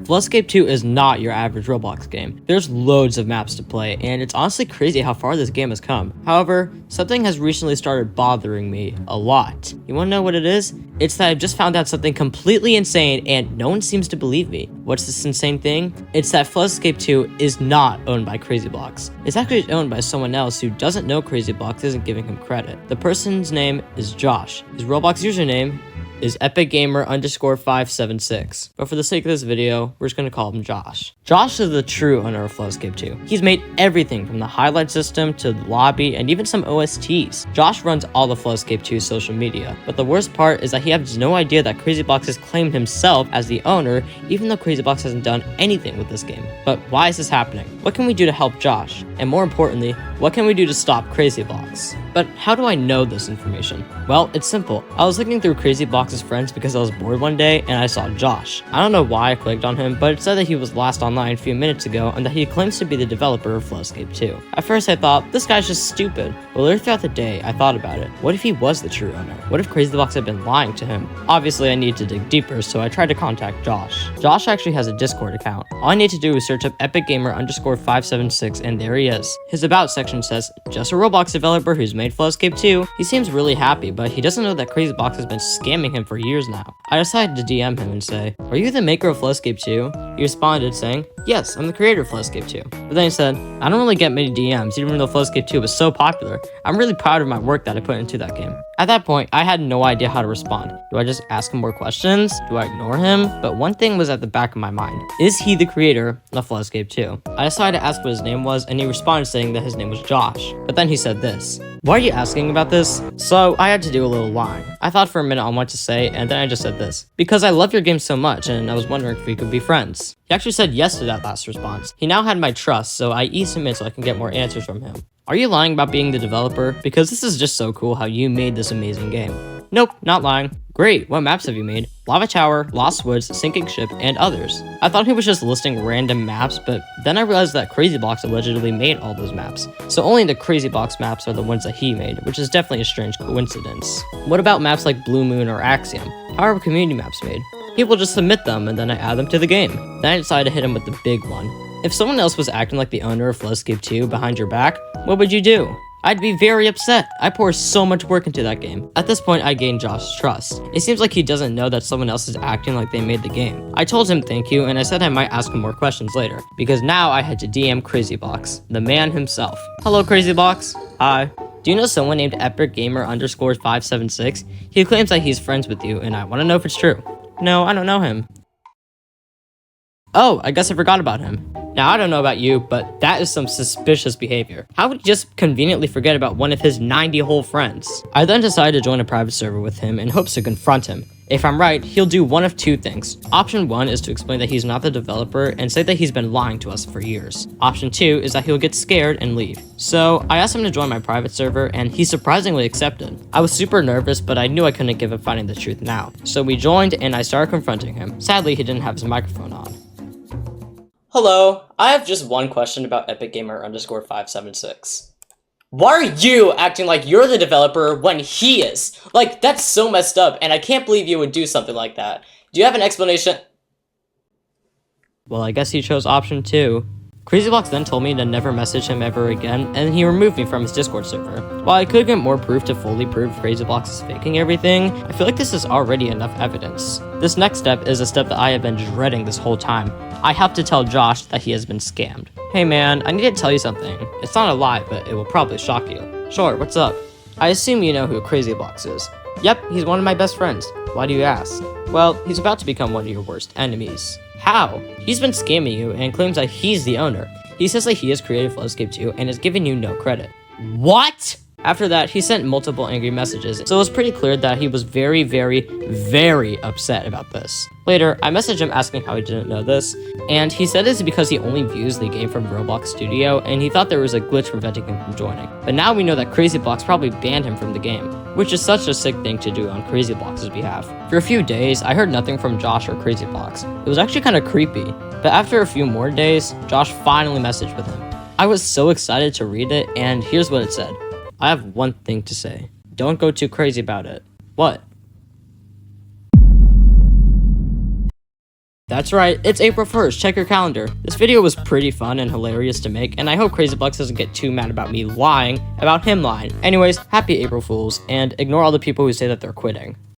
Floodescape 2 is not your average Roblox game. There's loads of maps to play, and it's honestly crazy how far this game has come. However, something has recently started bothering me a lot. You wanna know what it is? It's that I've just found out something completely insane and no one seems to believe me. What's this insane thing? It's that Floodescape 2 is not owned by Crazyblox. It's actually owned by someone else who doesn't know Crazyblox isn't giving him credit. The person's name is Josh. His Roblox username is epicgamer_576. But for the sake of this video, we're just gonna call him Josh. Josh is the true owner of Floodescape 2. He's made everything from the highlight system to the lobby and even some OSTs. Josh runs all of Floodescape 2's social media. But the worst part is that he has no idea that Crazyblox has claimed himself as the owner, even though Crazyblox hasn't done anything with this game. But why is this happening? What can we do to help Josh? And more importantly, what can we do to stop Crazyblox? But how do I know this information? Well, it's simple. I was looking through Crazyblox's friends because I was bored one day and I saw Josh. I don't know why I clicked on him, but it said that he was last online a few minutes ago and that he claims to be the developer of Floodescape 2. At first I thought, this guy's just stupid. But later throughout the day, I thought about it. What if he was the true owner? What if Crazyblox had been lying to him? Obviously, I needed to dig deeper, so I tried to contact Josh. Josh actually has a Discord account. All I need to do is search up epicgamer_576 and there he is. His about section says, just a Roblox developer who's made Floodescape 2. He seems really happy, but he doesn't know that Crazyblox has been scamming him for years now. I decided to DM him and say, are you the maker of Floodescape 2? He responded saying, yes, I'm the creator of Floodescape 2. But then he said, I don't really get many DMs even though Floodescape 2 was so popular. I'm really proud of my work that I put into that game. At that point, I had no idea how to respond. Do I just ask him more questions? Do I ignore him? But one thing was at the back of my mind. Is he the creator of Floodescape 2? I decided to ask what his name was, and he responded saying that his name was Josh. But then he said this. Why are you asking about this? So I had to do a little lying. I thought for a minute on what to say, and then I just said this. Because I love your game so much, and I was wondering if we could be friends. He actually said yes to that last response. He now had my trust, so I eased him in so I can get more answers from him. Are you lying about being the developer? Because this is just so cool how you made this amazing game. Nope, not lying. Great, what maps have you made? Lava Tower, Lost Woods, Sinking Ship, and others. I thought he was just listing random maps, but then I realized that Crazyblox allegedly made all those maps. So only the Crazyblox maps are the ones that he made, which is definitely a strange coincidence. What about maps like Blue Moon or Axiom? How are community maps made? People just submit them and then I add them to the game. Then I decided to hit him with the big one. If someone else was acting like the owner of Floodescape 2 behind your back, what would you do? I'd be very upset. I pour so much work into that game. At this point, I gained Josh's trust. It seems like he doesn't know that someone else is acting like they made the game. I told him thank you, and I said I might ask him more questions later, because now I had to DM Crazyblox, the man himself. Hello, Crazyblox. Hi. Do you know someone named epicgamer_576? He claims that he's friends with you, and I want to know if it's true. No, I don't know him. Oh, I guess I forgot about him. Now, I don't know about you, but that is some suspicious behavior. How would he just conveniently forget about one of his 90 whole friends? I then decided to join a private server with him in hopes to confront him. If I'm right, he'll do one of two things. Option 1 is to explain that he's not the developer and say that he's been lying to us for years. Option 2 is that he'll get scared and leave. So I asked him to join my private server and he surprisingly accepted. I was super nervous, but I knew I couldn't give up finding the truth now. So we joined and I started confronting him. Sadly, he didn't have his microphone on. Hello, I have just one question about epicgamer_576. Why are you acting like you're the developer when he is? Like, that's so messed up, and I can't believe you would do something like that. Do you have an explanation? Well, I guess he chose option 2. Crazyblox then told me to never message him ever again, and he removed me from his Discord server. While I could get more proof to fully prove Crazyblox is faking everything, I feel like this is already enough evidence. This next step is a step that I have been dreading this whole time. I have to tell Josh that he has been scammed. Hey man, I need to tell you something. It's not a lie, but it will probably shock you. Sure, what's up? I assume you know who Crazyblox is. Yep, he's one of my best friends. Why do you ask? Well, he's about to become one of your worst enemies. How? He's been scamming you and claims that he's the owner. He says that he has created Floodescape 2 and is giving you no credit. What? After that, he sent multiple angry messages, so it was pretty clear that he was very, very, very upset about this. Later, I messaged him asking how he didn't know this, and he said it's because he only views the game from Roblox Studio, and he thought there was a glitch preventing him from joining. But now we know that Crazyblox probably banned him from the game, which is such a sick thing to do on Crazyblox's behalf. For a few days, I heard nothing from Josh or Crazyblox. It was actually kind of creepy, but after a few more days, Josh finally messaged with him. I was so excited to read it, and here's what it said. I have one thing to say. Don't go too crazy about it. What? That's right, it's April 1st, check your calendar. This video was pretty fun and hilarious to make, and I hope Crazyblox doesn't get too mad about me lying about him lying. Anyways, happy April Fools, and ignore all the people who say that they're quitting.